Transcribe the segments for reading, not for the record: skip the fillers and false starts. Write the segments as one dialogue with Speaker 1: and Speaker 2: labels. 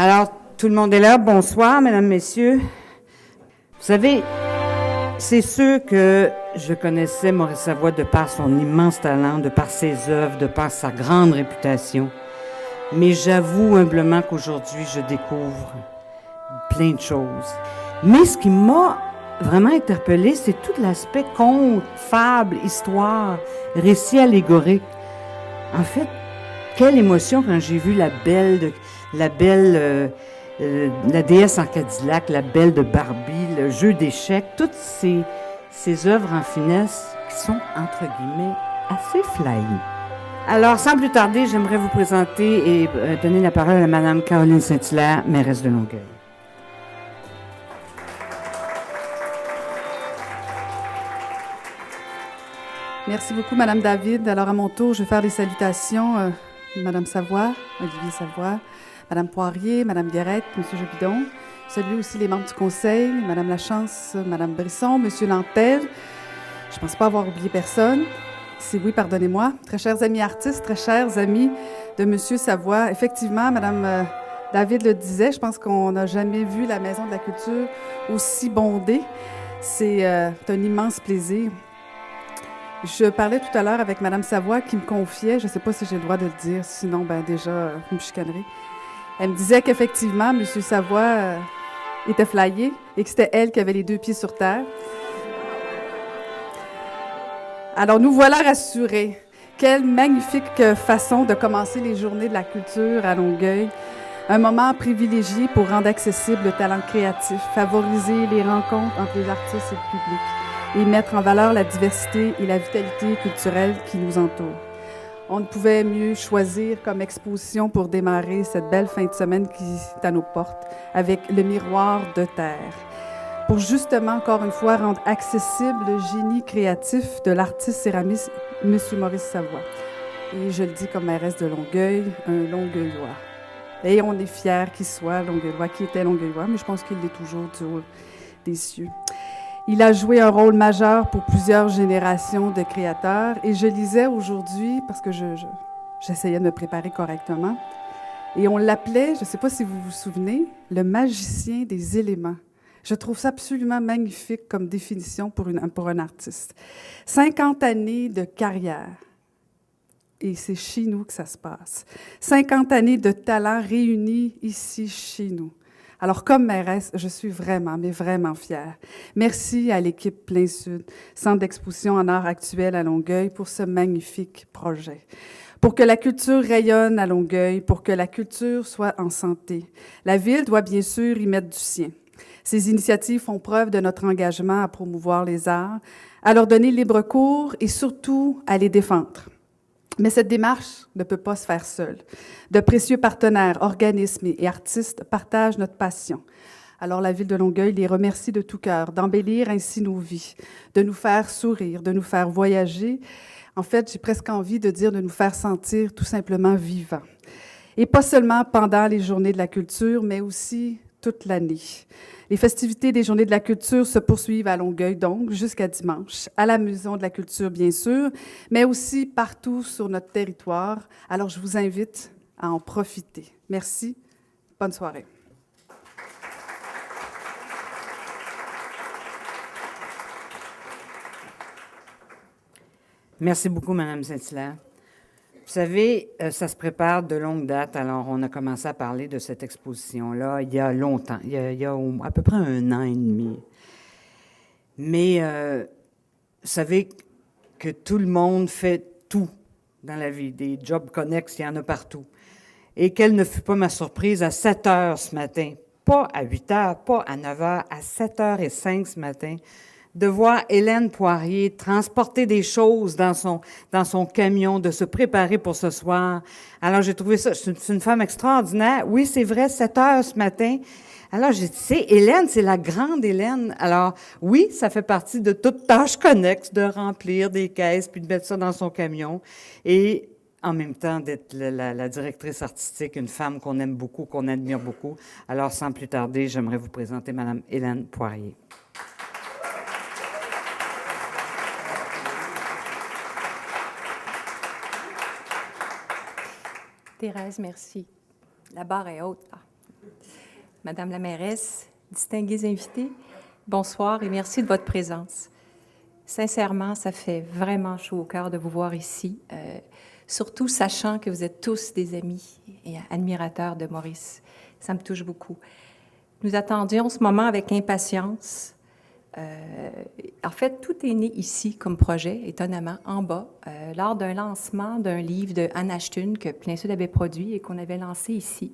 Speaker 1: Alors, tout le monde est là. Bonsoir, mesdames, messieurs. Vous savez, c'est sûr que je connaissais Maurice Savoie de par son immense talent, de par ses œuvres, de par sa grande réputation. Mais j'avoue humblement qu'aujourd'hui, je découvre plein de choses. Mais ce qui m'a vraiment interpellée, c'est tout l'aspect conte, fable, histoire, récit allégorique. En fait, quelle émotion quand j'ai vu la déesse en Cadillac, la belle de Barbie, le jeu d'échecs, toutes ces œuvres en finesse qui sont, entre guillemets, assez flyées. Alors, sans plus tarder, j'aimerais vous présenter et donner la parole à Mme Caroline Saint-Hilaire, mairesse de Longueuil.
Speaker 2: Merci beaucoup, Mme David. Alors, à mon tour, je vais faire les salutations. Mme Savoie, Olivier Savoie, Mme Poirier, Mme Guérette, M. Jobidon. Je salue aussi les membres du conseil, Mme Lachance, Mme Brisson, M. Lantel. Je ne pense pas avoir oublié personne. Si oui, pardonnez-moi. Très chers amis artistes, très chers amis de M. Savoie. Effectivement, Mme David le disait, je pense qu'on n'a jamais vu la Maison de la Culture aussi bondée. C'est un immense plaisir. Je parlais tout à l'heure avec Mme Savoie qui me confiait, je ne sais pas si j'ai le droit de le dire, sinon, déjà, vous me chicanerez. Elle me disait qu'effectivement, M. Savoie était flyé et que c'était elle qui avait les deux pieds sur terre. Alors, nous voilà rassurés. Quelle magnifique façon de commencer les journées de la culture à Longueuil. Un moment privilégié pour rendre accessible le talent créatif, favoriser les rencontres entre les artistes et le public et mettre en valeur la diversité et la vitalité culturelle qui nous entourent. On ne pouvait mieux choisir comme exposition pour démarrer cette belle fin de semaine qui est à nos portes avec le miroir de terre. Pour justement, encore une fois, rendre accessible le génie créatif de l'artiste céramiste M. Maurice Savoie. Et je le dis comme mairesse de Longueuil, un Longueuillois. Et on est fiers qu'il soit Longueuillois, qui était Longueuillois, mais je pense qu'il l'est toujours du haut des cieux. Il a joué un rôle majeur pour plusieurs générations de créateurs. Et je lisais aujourd'hui, parce que j'essayais de me préparer correctement, et on l'appelait, je ne sais pas si vous vous souvenez, le magicien des éléments. Je trouve ça absolument magnifique comme définition pour un artiste. 50 années de carrière. Et c'est chez nous que ça se passe. 50 années de talent réunis ici chez nous. Alors, comme mairesse, je suis vraiment, mais vraiment fière. Merci à l'équipe Plein Sud, Centre d'exposition en art actuel à Longueuil, pour ce magnifique projet. Pour que la culture rayonne à Longueuil, pour que la culture soit en santé, la Ville doit bien sûr y mettre du sien. Ces initiatives font preuve de notre engagement à promouvoir les arts, à leur donner libre cours et surtout à les défendre. Mais cette démarche ne peut pas se faire seule. De précieux partenaires, organismes et artistes partagent notre passion. Alors la Ville de Longueuil les remercie de tout cœur d'embellir ainsi nos vies, de nous faire sourire, de nous faire voyager. En fait, j'ai presque envie de dire de nous faire sentir tout simplement vivants. Et pas seulement pendant les Journées de la culture, mais aussi toute l'année. Les festivités des Journées de la culture se poursuivent à Longueuil, donc, jusqu'à dimanche, à la Maison de la culture, bien sûr, mais aussi partout sur notre territoire. Alors, je vous invite à en profiter. Merci. Bonne soirée.
Speaker 1: Merci beaucoup, Mme Saint-Hilaire. Vous savez, ça se prépare de longue date. Alors, on a commencé à parler de cette exposition-là il y a longtemps, il y a à peu près 1 an et demi. Mais vous savez que tout le monde fait tout dans la vie. Des jobs connexes, il y en a partout. Et quelle ne fut pas ma surprise à 7 heures ce matin, pas à 8 heures, pas à 9 heures, à 7h05 ce matin, de voir Hélène Poirier transporter des choses dans son camion, de se préparer pour ce soir. Alors, j'ai trouvé ça, c'est une femme extraordinaire. Oui, c'est vrai, 7 heures ce matin. Alors, j'ai dit, c'est Hélène, c'est la grande Hélène. Alors, oui, ça fait partie de toute tâche connexe de remplir des caisses puis de mettre ça dans son camion. Et en même temps, d'être la directrice artistique, une femme qu'on aime beaucoup, qu'on admire beaucoup. Alors, sans plus tarder, j'aimerais vous présenter Mme Hélène Poirier.
Speaker 3: Thérèse, merci. La barre est haute, là. Madame la mairesse, distingués invités, bonsoir et merci de votre présence. Sincèrement, ça fait vraiment chaud au cœur de vous voir ici, surtout sachant que vous êtes tous des amis et admirateurs de Maurice. Ça me touche beaucoup. Nous attendions ce moment avec impatience. En fait, tout est né ici comme projet, étonnamment, en bas, lors d'un lancement d'un livre de Anne Ashton que Plein Sud avait produit et qu'on avait lancé ici.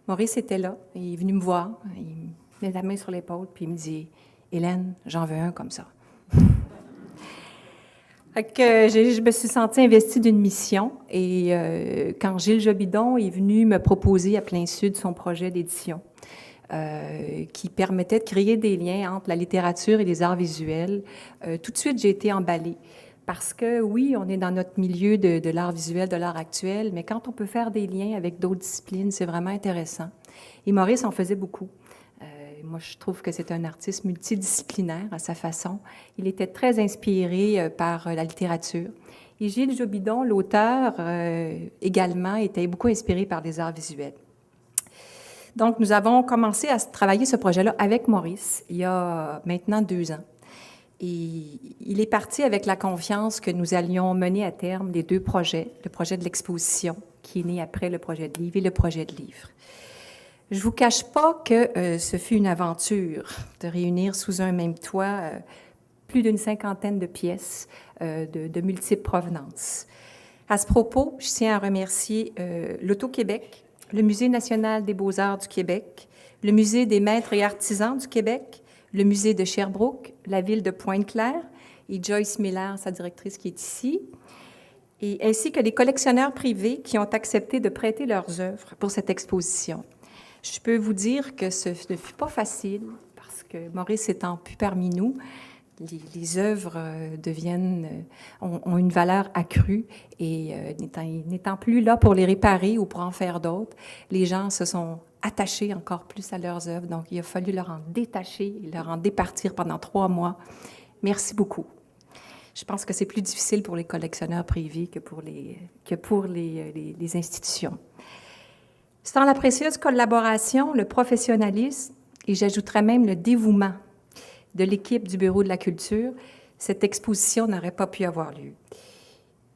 Speaker 3: Maurice était là, il est venu me voir, il me met la main sur l'épaule, puis il me dit « Hélène, j'en veux un comme ça. » Je me suis sentie investie d'une mission et quand Gilles Jobidon est venu me proposer à Plein Sud son projet d'édition, qui permettait de créer des liens entre la littérature et les arts visuels, tout de suite, j'ai été emballée. Parce que, oui, on est dans notre milieu de l'art visuel, de l'art actuel, mais quand on peut faire des liens avec d'autres disciplines, c'est vraiment intéressant. Et Maurice en faisait beaucoup. Moi, je trouve que c'est un artiste multidisciplinaire à sa façon. Il était très inspiré par la littérature. Et Gilles Jobidon, l'auteur, également, était beaucoup inspiré par les arts visuels. Donc, nous avons commencé à travailler ce projet-là avec Maurice il y a maintenant 2 ans. Et il est parti avec la confiance que nous allions mener à terme les 2 projets, le projet de l'exposition, qui est né après le projet de livre, et le projet de livre. Je ne vous cache pas que ce fut une aventure de réunir sous un même toit plus d'une 50aine de pièces de multiples provenances. À ce propos, je tiens à remercier l'Auto-Québec, le Musée national des beaux-arts du Québec, le Musée des maîtres et artisans du Québec, le Musée de Sherbrooke, la ville de Pointe-Claire et Joyce Miller, sa directrice qui est ici, et ainsi que les collectionneurs privés qui ont accepté de prêter leurs œuvres pour cette exposition. Je peux vous dire que ce ne fut pas facile parce que Maurice étant plus parmi nous, les œuvres ont une valeur accrue et n'étant plus là pour les réparer ou pour en faire d'autres, les gens se sont attachés encore plus à leurs œuvres. Donc, il a fallu leur en détacher et leur en départir pendant 3 mois. Merci beaucoup. Je pense que c'est plus difficile pour les collectionneurs privés que pour les institutions. Sans la précieuse collaboration, le professionnalisme et j'ajouterais même le dévouement de l'équipe du Bureau de la culture, cette exposition n'aurait pas pu avoir lieu.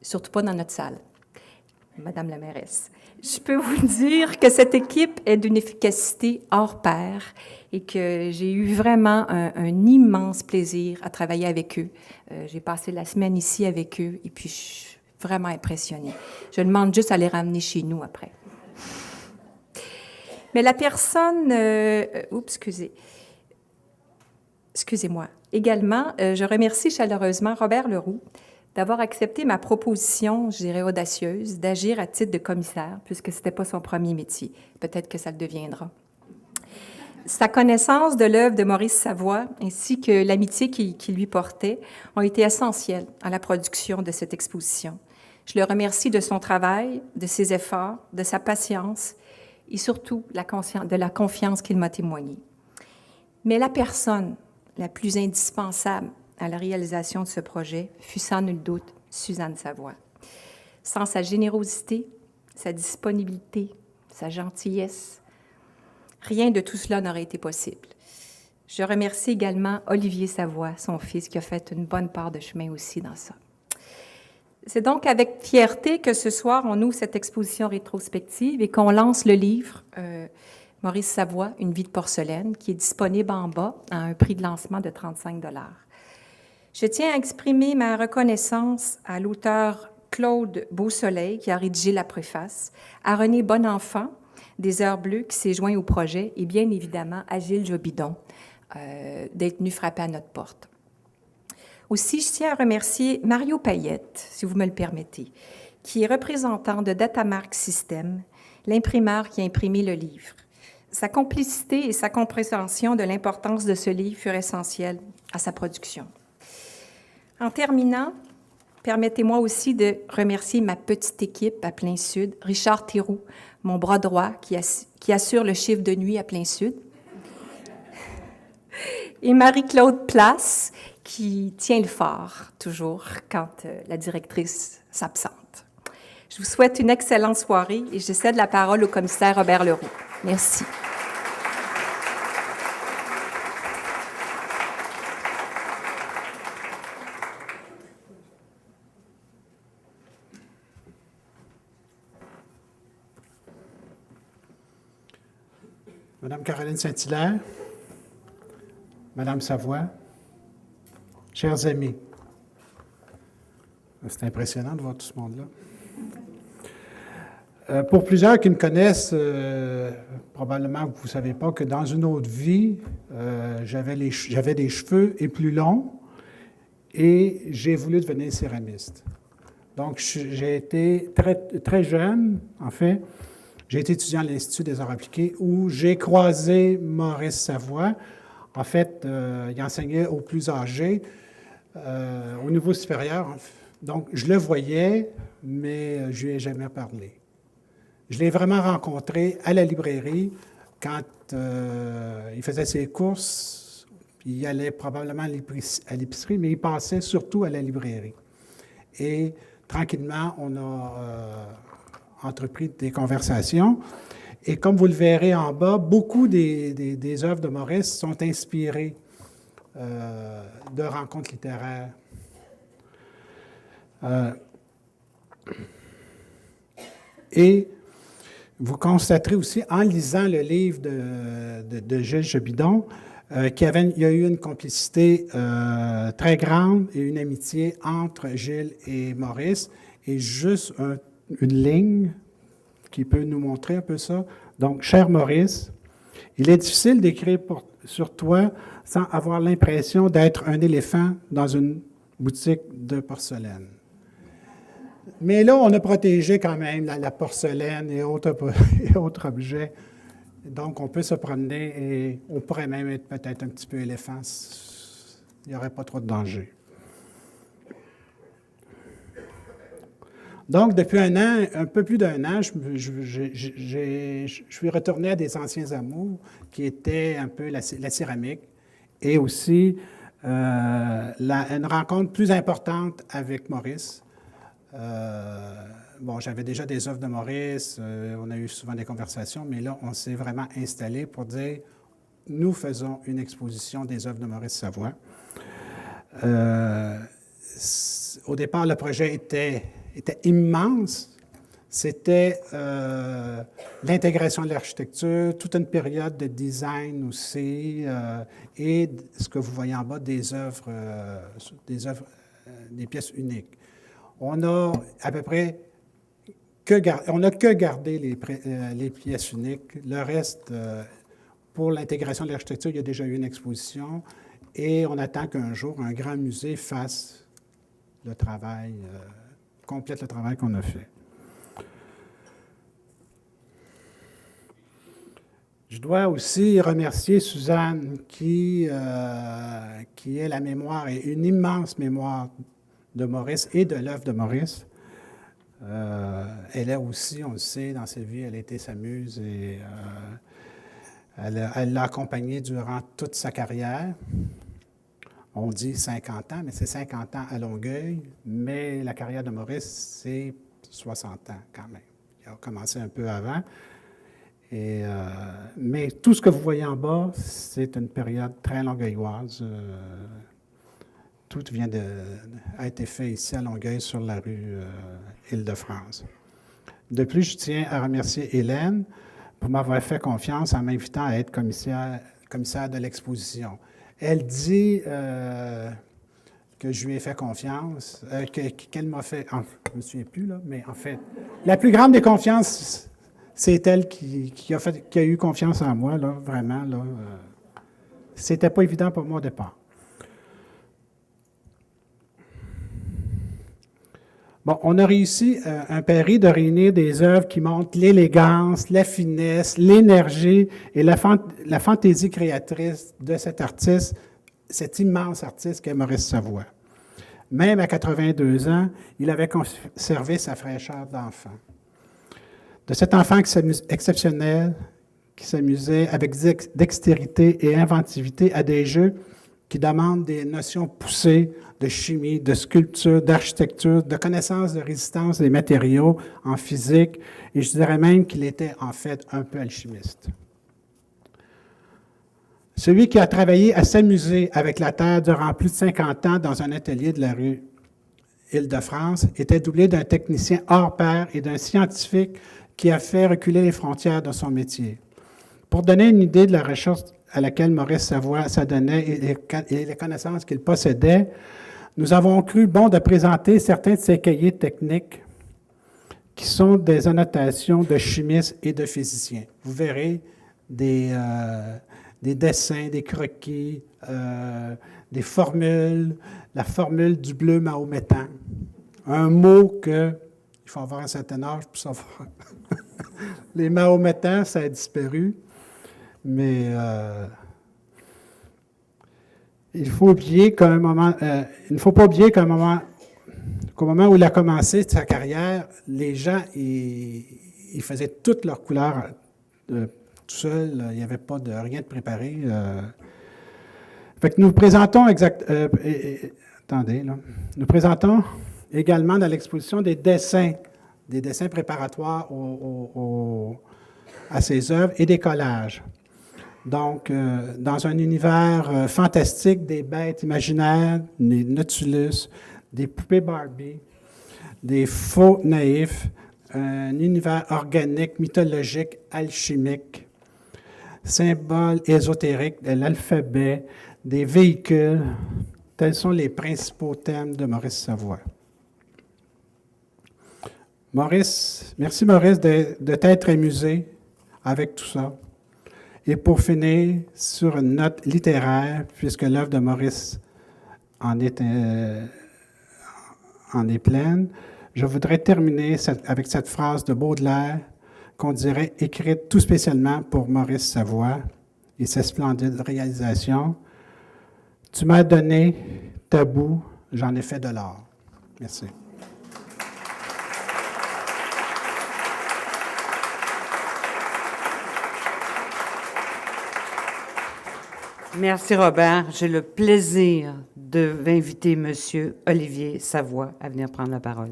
Speaker 3: Surtout pas dans notre salle, Madame la mairesse. Je peux vous dire que cette équipe est d'une efficacité hors pair et que j'ai eu vraiment un immense plaisir à travailler avec eux. J'ai passé la semaine ici avec eux et puis vraiment impressionnée. Je demande juste à les ramener chez nous après. Mais la personne... Excusez-moi. Également, je remercie chaleureusement Robert Leroux d'avoir accepté ma proposition, je dirais audacieuse, d'agir à titre de commissaire, puisque ce n'était pas son premier métier. Peut-être que ça le deviendra. Sa connaissance de l'œuvre de Maurice Savoie, ainsi que l'amitié qu'il lui portait, ont été essentielles à la production de cette exposition. Je le remercie de son travail, de ses efforts, de sa patience et surtout de la confiance qu'il m'a témoignée. Mais la personne la plus indispensable à la réalisation de ce projet fut sans nul doute Suzanne Savoie. Sans sa générosité, sa disponibilité, sa gentillesse, rien de tout cela n'aurait été possible. Je remercie également Olivier Savoie, son fils, qui a fait une bonne part de chemin aussi dans ça. C'est donc avec fierté que ce soir, on ouvre cette exposition rétrospective et qu'on lance le livre Maurice Savoie, Une vie de porcelaine, qui est disponible en bas à un prix de lancement de 35 $. Je tiens à exprimer ma reconnaissance à l'auteur Claude Beausoleil, qui a rédigé la préface, à René Bonenfant, des Heures Bleues, qui s'est joint au projet, et bien évidemment à Gilles Jobidon, d'être venu frapper à notre porte. Aussi, je tiens à remercier Mario Payette, si vous me le permettez, qui est représentant de Datamark System, l'imprimeur qui a imprimé le livre. Sa complicité et sa compréhension de l'importance de ce livre furent essentielles à sa production. En terminant, permettez-moi aussi de remercier ma petite équipe à Plein Sud, Richard Théroux, mon bras droit qui assure le chiffre de nuit à Plein Sud, et Marie-Claude Place, qui tient le fort toujours quand la directrice s'absente. Je vous souhaite une excellente soirée et je cède la parole au commissaire Robert Leroux. Merci.
Speaker 4: Madame Caroline Saint-Hilaire, Madame Savoie, chers amis, c'est impressionnant de voir tout ce monde-là. Pour plusieurs qui me connaissent, probablement vous ne savez pas que dans une autre vie, j'avais des cheveux et plus longs et j'ai voulu devenir céramiste. Donc, j'ai été très jeune, en fait. J'ai été étudiant à l'Institut des arts appliqués où j'ai croisé Maurice Savoie. En fait, il enseignait aux plus âgés, au niveau supérieur. Donc, je le voyais, mais je ne lui ai jamais parlé. Je l'ai vraiment rencontré à la librairie quand il faisait ses courses. Puis il allait probablement à l'épicerie, mais il passait surtout à la librairie. Et tranquillement, on a entrepris des conversations. Et comme vous le verrez en bas, beaucoup des œuvres de Maurice sont inspirées de rencontres littéraires. Et vous constaterez aussi, en lisant le livre de Gilles Jobidon, qu'il y a eu une complicité très grande et une amitié entre Gilles et Maurice. Et juste une ligne qui peut nous montrer un peu ça. Donc, cher Maurice, il est difficile d'écrire sur toi sans avoir l'impression d'être un éléphant dans une boutique de porcelaine. Mais là, on a protégé quand même la porcelaine et autres objets. Donc, on peut se promener et on pourrait même être peut-être un petit peu éléphant. Il n'y aurait pas trop de danger. Donc, depuis un peu plus d'un an, je suis retourné à des anciens amours qui étaient un peu la céramique et aussi une rencontre plus importante avec Maurice. J'avais déjà des œuvres de Maurice, on a eu souvent des conversations, mais là, on s'est vraiment installé pour dire, nous faisons une exposition des œuvres de Maurice Savoie. Au départ, le projet était immense. C'était l'intégration de l'architecture, toute une période de design aussi, et ce que vous voyez en bas, des pièces uniques. On a à peu près on n'a que gardé les pièces uniques. Le reste, pour l'intégration de l'architecture, il y a déjà eu une exposition et on attend qu'un jour, un grand musée fasse le travail, complète le travail qu'on a fait. Je dois aussi remercier Suzanne qui est la mémoire et une immense mémoire de Maurice et de l'œuvre de Maurice. Elle est aussi, on le sait, dans sa vie, elle a été sa muse et elle l'a accompagné durant toute sa carrière. On dit 50 ans, mais c'est 50 ans à Longueuil, mais la carrière de Maurice, c'est 60 ans quand même. Il a commencé un peu avant. Mais tout ce que vous voyez en bas, c'est une période très longueuilloise. Tout a été fait ici à Longueuil, sur la rue Île-de-France. De plus, je tiens à remercier Hélène pour m'avoir fait confiance en m'invitant à être commissaire de l'exposition. Elle dit que je lui ai fait confiance, qu'elle m'a fait, je ne me souviens plus, là, mais en fait, la plus grande des confiances, c'est elle qui a eu confiance en moi, là, vraiment. Là, c'était pas évident pour moi au départ. Bon, on a réussi un pari de réunir des œuvres qui montrent l'élégance, la finesse, l'énergie et la fantaisie créatrice de cet artiste, cet immense artiste qu'est Maurice Savoie. Même à 82 ans, il avait conservé sa fraîcheur d'enfant. De cet enfant exceptionnel, qui s'amusait avec dextérité et inventivité à des jeux qui demandent des notions poussées de chimie, de sculpture, d'architecture, de connaissance de résistance des matériaux en physique, et je dirais même qu'il était en fait un peu alchimiste. Celui qui a travaillé à s'amuser avec la Terre durant plus de 50 ans dans un atelier de la rue Île-de-France était doublé d'un technicien hors pair et d'un scientifique qui a fait reculer les frontières de son métier. Pour donner une idée de la recherche à laquelle Maurice Savoie s'adonnait et les connaissances qu'il possédait, nous avons cru bon de présenter certains de ses cahiers techniques qui sont des annotations de chimistes et de physiciens. Vous verrez des dessins, des croquis, des formules, la formule du bleu mahométan. Un mot que, il faut avoir un certain âge pour savoir. Les mahométans, ça a disparu, mais il ne faut pas oublier qu'au moment où il a commencé sa carrière, les gens, ils faisaient toutes leurs couleurs tout seuls. Il n'y avait pas rien de préparé. Fait que nous présentons nous présentons également dans l'exposition des dessins préparatoires à ces œuvres et des collages. Donc, dans un univers fantastique, des bêtes imaginaires, des Nautilus, des poupées Barbie, des faux naïfs, un univers organique, mythologique, alchimique, symboles ésotériques de l'alphabet, des véhicules, tels sont les principaux thèmes de Maurice Savoie. Merci Maurice de t'être amusé avec tout ça. Et pour finir, sur une note littéraire, puisque l'œuvre de Maurice en est pleine, je voudrais terminer avec cette phrase de Baudelaire qu'on dirait écrite tout spécialement pour Maurice Savoie et sa splendide réalisation. « Tu m'as donné ta boue, j'en ai fait de l'or. » Merci.
Speaker 1: Merci, Robert. J'ai le plaisir d'inviter M. Olivier Savoie à venir prendre la parole.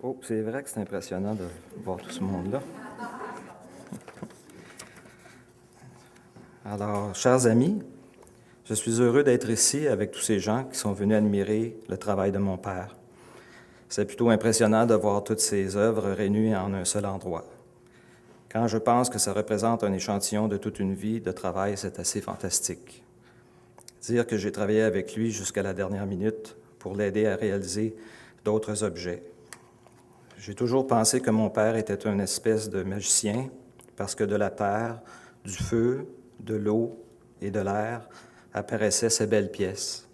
Speaker 5: Oh, c'est vrai que c'est impressionnant de voir tout ce monde-là. Alors, chers amis, je suis heureux d'être ici avec tous ces gens qui sont venus admirer le travail de mon père. C'est plutôt impressionnant de voir toutes ces œuvres réunies en un seul endroit. Quand je pense que ça représente un échantillon de toute une vie de travail, c'est assez fantastique. Dire que j'ai travaillé avec lui jusqu'à la dernière minute pour l'aider à réaliser d'autres objets. J'ai toujours pensé que mon père était une espèce de magicien parce que de la terre, du feu, de l'eau et de l'air apparaissaient ces belles pièces.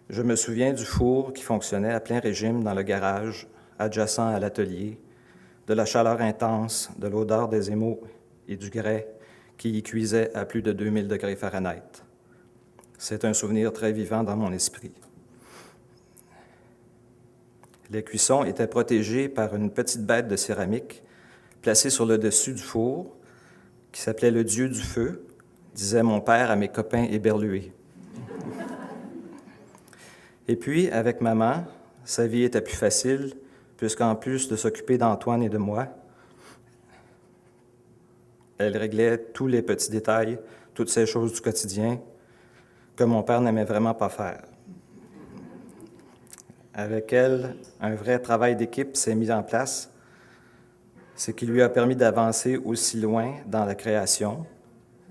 Speaker 5: Je me souviens du four qui fonctionnait à plein régime dans le garage, adjacent à l'atelier, de la chaleur intense, de l'odeur des émaux et du grès qui y cuisait à plus de 2000 degrés Fahrenheit. C'est un souvenir très vivant dans mon esprit. Les cuissons étaient protégées par une petite bête de céramique placée sur le dessus du four qui s'appelait le dieu du feu, disait mon père à mes copains éberlués. Et puis, avec maman, sa vie était plus facile, puisqu'en plus de s'occuper d'Antoine et de moi, elle réglait tous les petits détails, toutes ces choses du quotidien que mon père n'aimait vraiment pas faire. Avec elle, un vrai travail d'équipe s'est mis en place, ce qui lui a permis d'avancer aussi loin dans la création.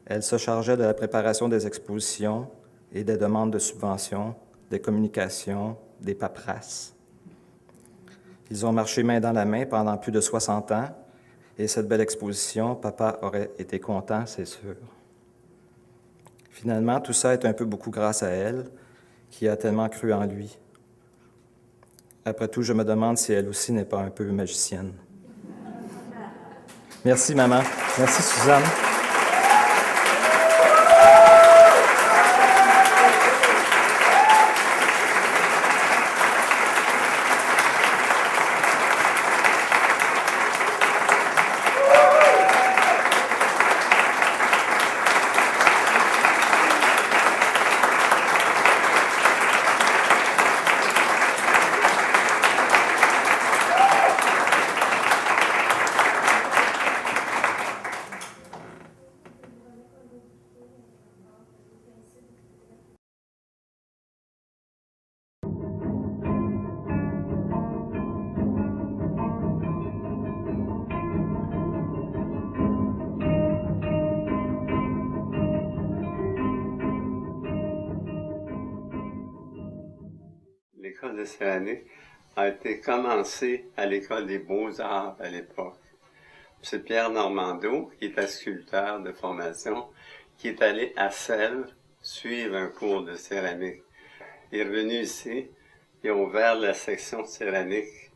Speaker 5: Elle se chargeait de la préparation des expositions et des demandes de subventions, des communications, des paperasses. Ils ont marché main dans la main pendant plus de 60 ans, et cette belle exposition, papa aurait été content, c'est sûr. Finalement, tout ça est un peu beaucoup grâce à elle, qui a tellement cru en lui. Après tout, je me demande si elle aussi n'est pas un peu magicienne. Merci, maman. Merci, Suzanne.
Speaker 6: L'école de céramique a été commencée à l'école des Beaux-Arts à l'époque. C'est Pierre Normando, qui était sculpteur de formation, qui est allé à Sèvres suivre un cours de céramique. Il est revenu ici, il a ouvert la section céramique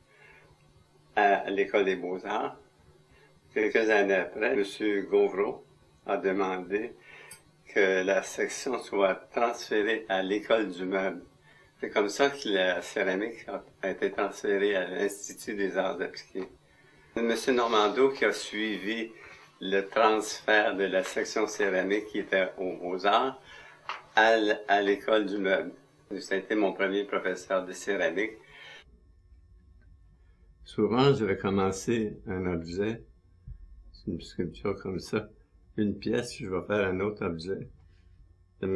Speaker 6: à l'école des Beaux-Arts. Quelques années après, M. Gauvreau a demandé que la section soit transférée à l'école du meuble. C'est comme ça que la céramique a été transférée à l'Institut des arts appliqués. M. Normando qui a suivi le transfert de la section céramique qui était aux Beaux-Arts à l'école du meuble. Ça a été mon premier professeur de céramique. Souvent, je vais commencer un objet, une sculpture comme ça, une pièce, je vais faire un autre objet, de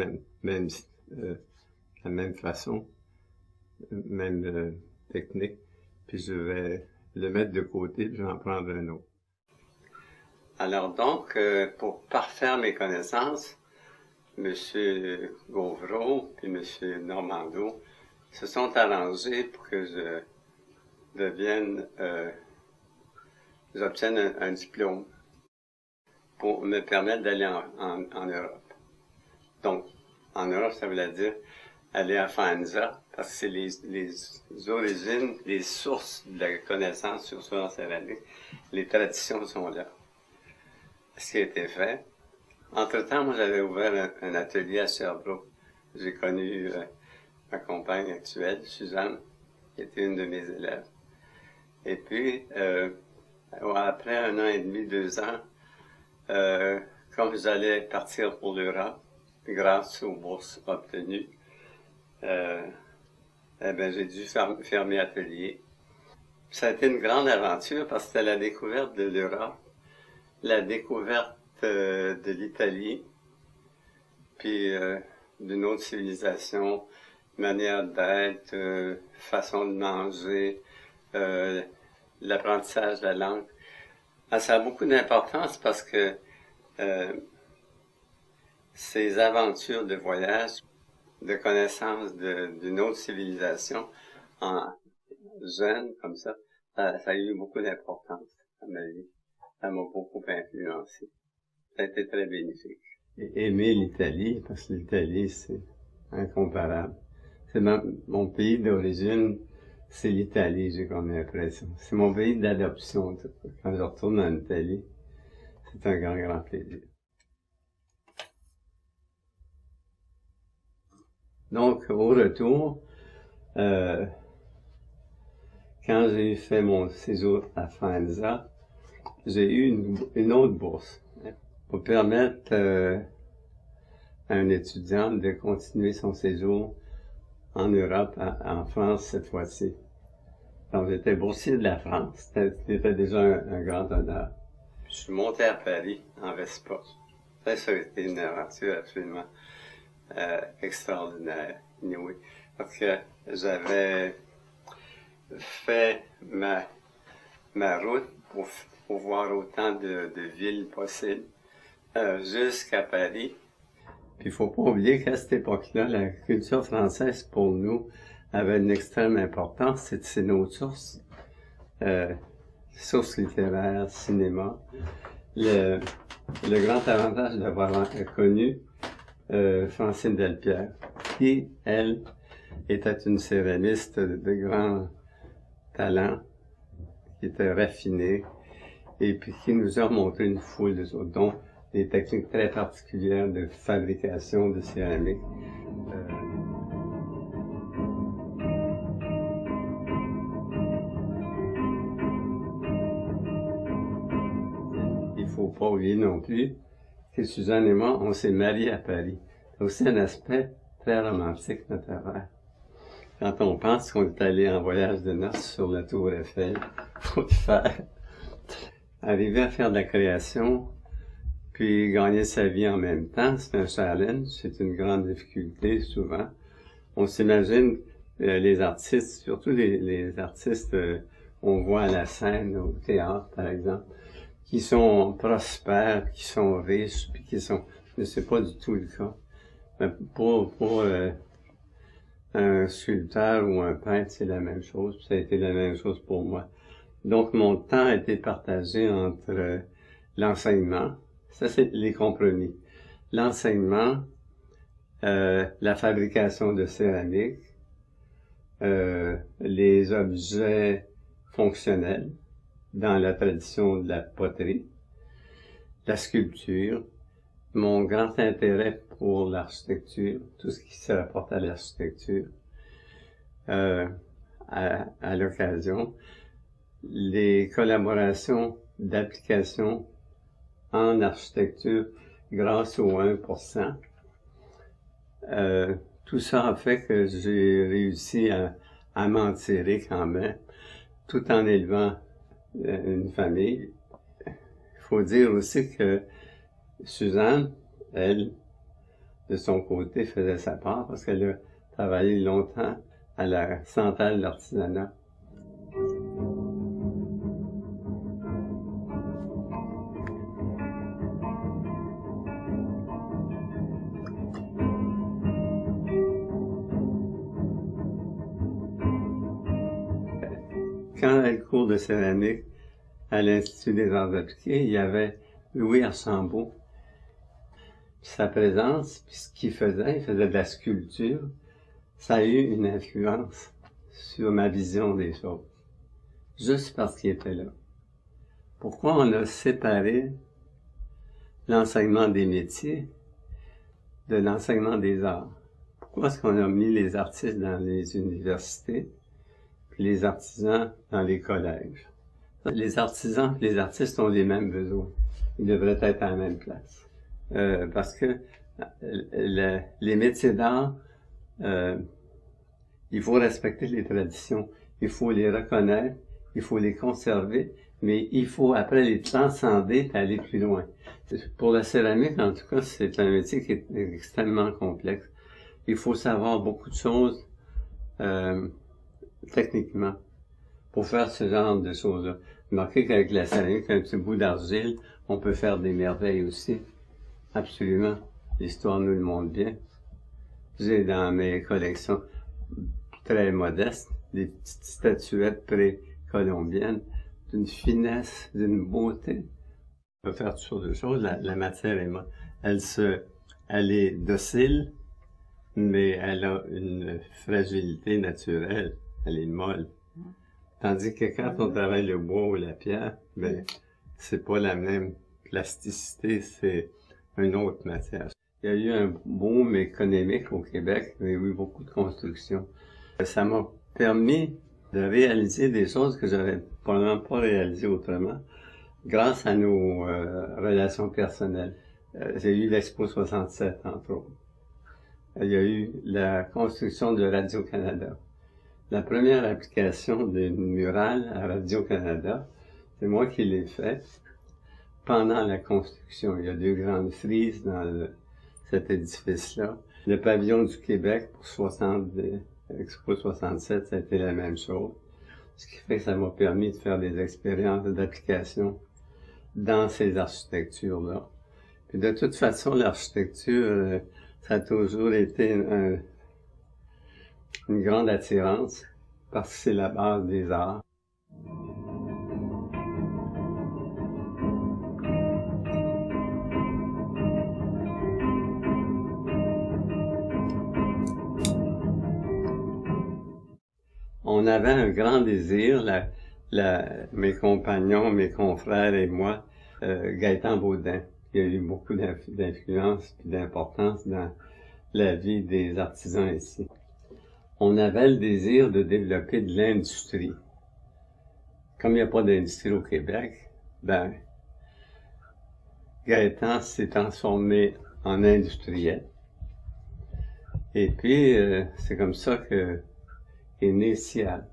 Speaker 6: la même façon, même technique, puis je vais le mettre de côté, puis je vais en prendre un autre. Alors donc, pour parfaire mes connaissances, M. Gauvreau et M. Normando se sont arrangés pour que j'obtienne un diplôme pour me permettre d'aller en Europe. Donc, en Europe, ça voulait dire aller à Faenza, parce que c'est les origines, les sources de la connaissance sur ce céramique. Les traditions sont là. Ce qui a été fait. Entre-temps, moi, j'avais ouvert un atelier à Sherbrooke. J'ai connu ma compagne actuelle, Suzanne, qui était une de mes élèves. Et puis, après 1 an et demi, 2 ans, comme j'allais partir pour l'Europe, grâce aux bourses obtenues, j'ai dû fermer l'atelier. Ça a été une grande aventure parce que c'était la découverte de l'Europe, la découverte de l'Italie, puis d'une autre civilisation, manière d'être, façon de manger, l'apprentissage de la langue. Ça a beaucoup d'importance parce que ces aventures de voyage, de connaissance d'une autre civilisation, en jeune comme ça a eu beaucoup d'importance dans ma vie. Ça m'a beaucoup influencé. Ça a été très bénéfique. Et aimer l'Italie, parce que l'Italie, c'est incomparable. C'est mon pays d'origine, c'est l'Italie, j'ai comme l'impression. C'est mon pays d'adoption. Quand je retourne en Italie, c'est un grand, grand plaisir. Donc, au retour, quand j'ai fait mon séjour à Faenza, j'ai eu une autre bourse pour permettre à un étudiant de continuer son séjour en Europe, en France cette fois-ci. Donc, j'étais boursier de la France. C'était déjà un grand honneur. Je suis monté à Paris, en Vespa. Ça a été une aventure absolument extraordinaire, anyway. Parce que j'avais fait ma route pour voir autant de villes possibles jusqu'à Paris. Puis il faut pas oublier qu'à cette époque-là, la culture française pour nous avait une extrême importance. C'est nos sources, sources littéraires, cinéma. Le grand avantage d'avoir connu Francine Delpierre, qui, elle, était une céramiste de grand talent, qui était raffinée, et puis qui nous a montré une foule de autres, dont des techniques très particulières de fabrication de céramique. Il faut pas oublier non plus que Suzanne et moi, on s'est mariés à Paris. C'est aussi un aspect très romantique, notre affaire. Quand on pense qu'on est allé en voyage de noces sur la Tour Eiffel, faut le faire. Arriver à faire de la création, puis gagner sa vie en même temps, c'est un challenge, c'est une grande difficulté souvent. On s'imagine les artistes, surtout les artistes on voit à la scène, au théâtre par exemple, qui sont prospères, qui sont riches, puis qui sont... Mais c'est pas du tout le cas. Pour un sculpteur ou un peintre, c'est la même chose, puis ça a été la même chose pour moi. Donc, mon temps a été partagé entre l'enseignement, ça c'est les compromis, l'enseignement, la fabrication de céramique, les objets fonctionnels dans la tradition de la poterie, la sculpture, mon grand intérêt pour l'architecture, tout ce qui se rapporte à l'architecture, à l'occasion, les collaborations d'application en architecture grâce au 1%. Tout ça a fait que j'ai réussi à m'en tirer quand même, tout en élevant une famille. Il faut dire aussi que Suzanne, elle, de son côté, faisait sa part parce qu'elle a travaillé longtemps à la centrale de l'artisanat. Quand elle cours de céramique à l'Institut des arts appliqués, il y avait Louis Archambault. Sa présence, puis ce qu'il faisait, il faisait de la sculpture, ça a eu une influence sur ma vision des choses, juste parce qu'il était là. Pourquoi on a séparé l'enseignement des métiers de l'enseignement des arts? Pourquoi est-ce qu'on a mis les artistes dans les universités, puis les artisans dans les collèges? Les artisans et les artistes ont les mêmes besoins. Ils devraient être à la même place. Parce que les métiers d'art, il faut respecter les traditions, il faut les reconnaître, il faut les conserver, mais il faut après les transcender et aller plus loin. Pour la céramique, en tout cas, c'est un métier qui est extrêmement complexe. Il faut savoir beaucoup de choses techniquement pour faire ce genre de choses-là. Remarquez qu'avec la céramique, un petit bout d'argile, on peut faire des merveilles aussi. Absolument. L'histoire nous le montre bien. J'ai dans mes collections très modestes des petites statuettes précolombiennes d'une finesse, d'une beauté. On peut faire toutes sortes de choses. La matière est molle. Elle est docile, mais elle a une fragilité naturelle. Elle est molle. Tandis que quand on travaille le bois ou la pierre, ben, c'est pas la même plasticité, c'est une autre matière. Il y a eu un boom économique au Québec, il y a eu beaucoup de construction. Ça m'a permis de réaliser des choses que j'aurais probablement pas réalisées autrement, grâce à nos relations personnelles. J'ai eu l'Expo 67, entre autres. Il y a eu la construction de Radio-Canada. La première application d'une murale à Radio-Canada, c'est moi qui l'ai faite pendant la construction. Il y a 2 grandes frises dans cet édifice-là. Le pavillon du Québec pour Expo 67, ça a été la même chose. Ce qui fait que ça m'a permis de faire des expériences d'application dans ces architectures-là. Puis de toute façon, l'architecture, ça a toujours été une grande attirance parce que c'est la base des arts. On avait un grand désir, mes compagnons, mes confrères et moi, Gaëtan Baudin. Il y a eu beaucoup d'influence et d'importance dans la vie des artisans ici. On avait le désir de développer de l'industrie. Comme il n'y a pas d'industrie au Québec, ben, Gaëtan s'est transformé en industriel. Et puis, c'est comme ça qu'est né Cial.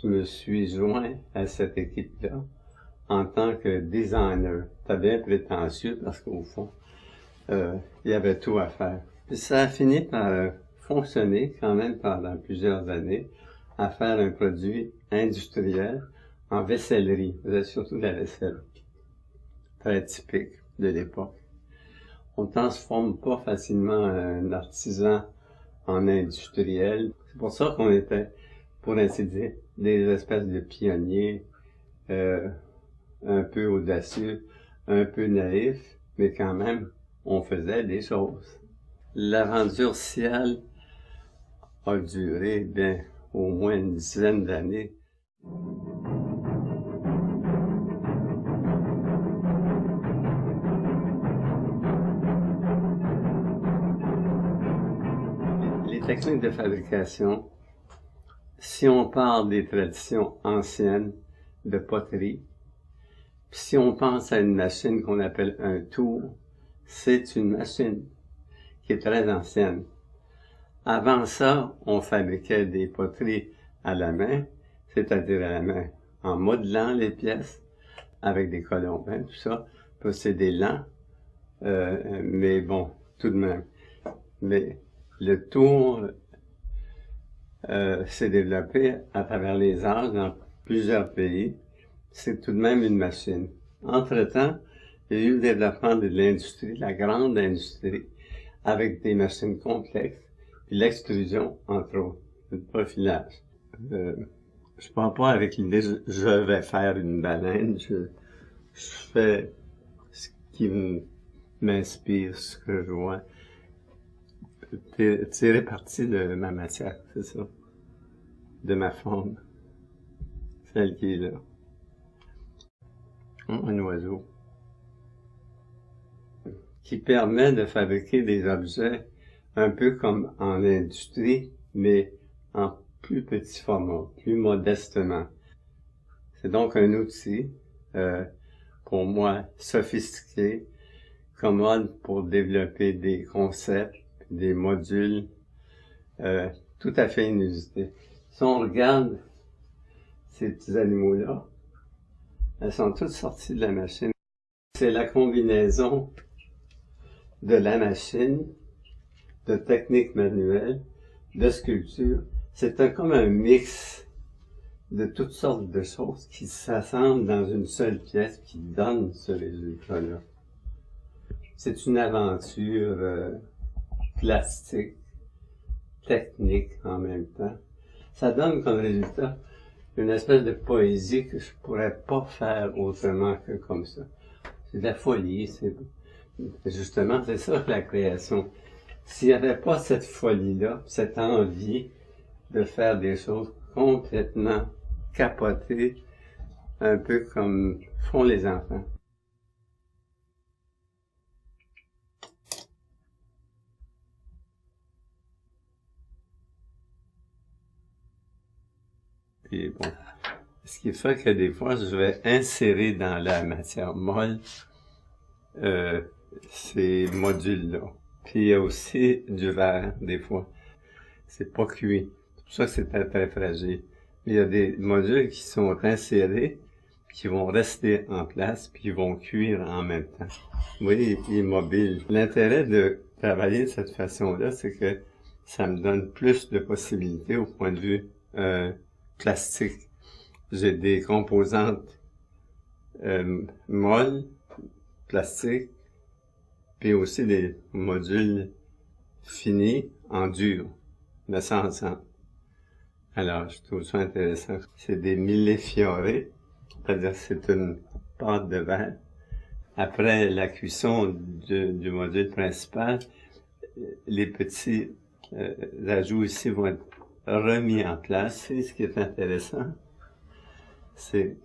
Speaker 6: Je me suis joint à cette équipe-là en tant que designer. C'était bien prétentieux parce qu'au fond, il y avait tout à faire. Puis ça a fini par fonctionner quand même pendant plusieurs années à faire un produit industriel en vaissellerie. C'était surtout la vaisselle. Très typique de l'époque. On ne transforme pas facilement un artisan en industriel. C'est pour ça qu'on était, pour ainsi dire, des espèces de pionniers, un peu audacieux, un peu naïfs, mais quand même, on faisait des choses. L'aventure Cial a duré bien au moins une dizaine d'années. Les techniques de fabrication, si on parle des traditions anciennes de poterie, puis si on pense à une machine qu'on appelle un tour, c'est une machine qui est très ancienne. Avant ça, on fabriquait des poteries à la main, c'est-à-dire à la main, en modelant les pièces avec des colombins, tout ça. Puis c'est des lents, mais bon, tout de même. Mais le tour s'est développé à travers les âges dans plusieurs pays. C'est tout de même une machine. Entre-temps, il y a eu le développement de l'industrie, la grande industrie, avec des machines complexes, puis l'extrusion, entre autres, le profilage. Je pars pas avec l'idée je vais faire une baleine, je fais ce qui m'inspire, ce que je vois. Tirer parti de ma matière, c'est ça. De ma forme. Celle qui est là. Un oiseau. Qui permet de fabriquer des objets un peu comme en industrie, mais en plus petit format, plus modestement. C'est donc un outil, pour moi, sophistiqué, commode pour développer des concepts, des modules, tout à fait inusités. Si on regarde ces petits animaux-là, elles sont toutes sorties de la machine. C'est la combinaison de la machine, de techniques manuelles, de sculpture. C'est comme un mix de toutes sortes de choses qui s'assemblent dans une seule pièce qui donne ce résultat-là. C'est une aventure plastique, technique en même temps. Ça donne comme résultat une espèce de poésie que je pourrais pas faire autrement que comme ça. C'est de la folie, justement, c'est ça la création. S'il n'y avait pas cette folie-là, cette envie de faire des choses complètement capotées, un peu comme font les enfants. Puis bon, ce qui fait que des fois, je vais insérer dans la matière molle ces modules-là. Puis il y a aussi du verre, des fois. C'est pas cuit. C'est pour ça que c'est très, très fragile. Il y a des modules qui sont insérés, qui vont rester en place, puis qui vont cuire en même temps. Vous voyez, il est mobile. L'intérêt de travailler de cette façon-là, c'est que ça me donne plus de possibilités au point de vue plastique. J'ai des composantes molles, plastiques, puis aussi des modules finis en dur, de ça ensemble. Alors, je trouve ça intéressant. C'est des millefiorés, c'est-à-dire que c'est une pâte de verre. Après la cuisson du module principal, les petits ajouts ici vont être remis en place. Et ce qui est intéressant, c'est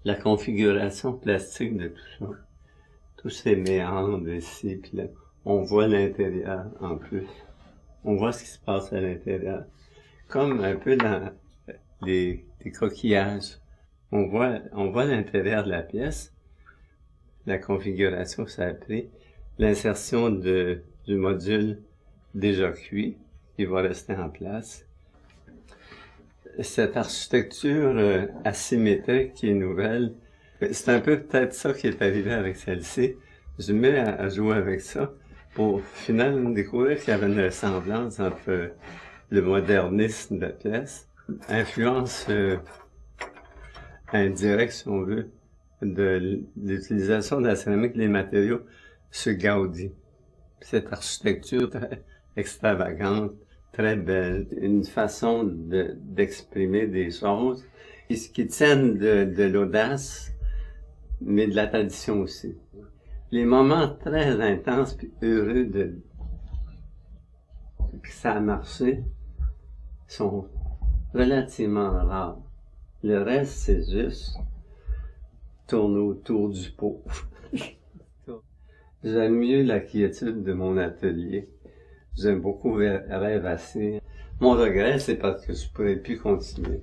Speaker 6: la configuration plastique de tout ça. Tous ces méandres ici, puis là, on voit l'intérieur en plus. On voit ce qui se passe à l'intérieur. Comme un peu dans les coquillages. On voit l'intérieur de la pièce, la configuration que ça a pris, l'insertion du module déjà cuit, qui va rester en place. Cette architecture asymétrique qui est nouvelle, c'est un peu peut-être ça qui est arrivé avec celle-ci. Je me mets à jouer avec ça pour finalement découvrir qu'il y avait une ressemblance entre le modernisme de la pièce, influence indirecte, si on veut, de l'utilisation de la céramique et des matériaux sur Gaudi. Cette architecture très extravagante, très belle, une façon d'exprimer des choses qui tiennent de l'audace, mais de la tradition aussi. Les moments très intenses puis heureux que ça a marché sont relativement rares. Le reste, c'est juste tourner autour du pot. J'aime mieux la quiétude de mon atelier. J'aime beaucoup rêvasser. Mon regret, c'est parce que je pourrais plus continuer.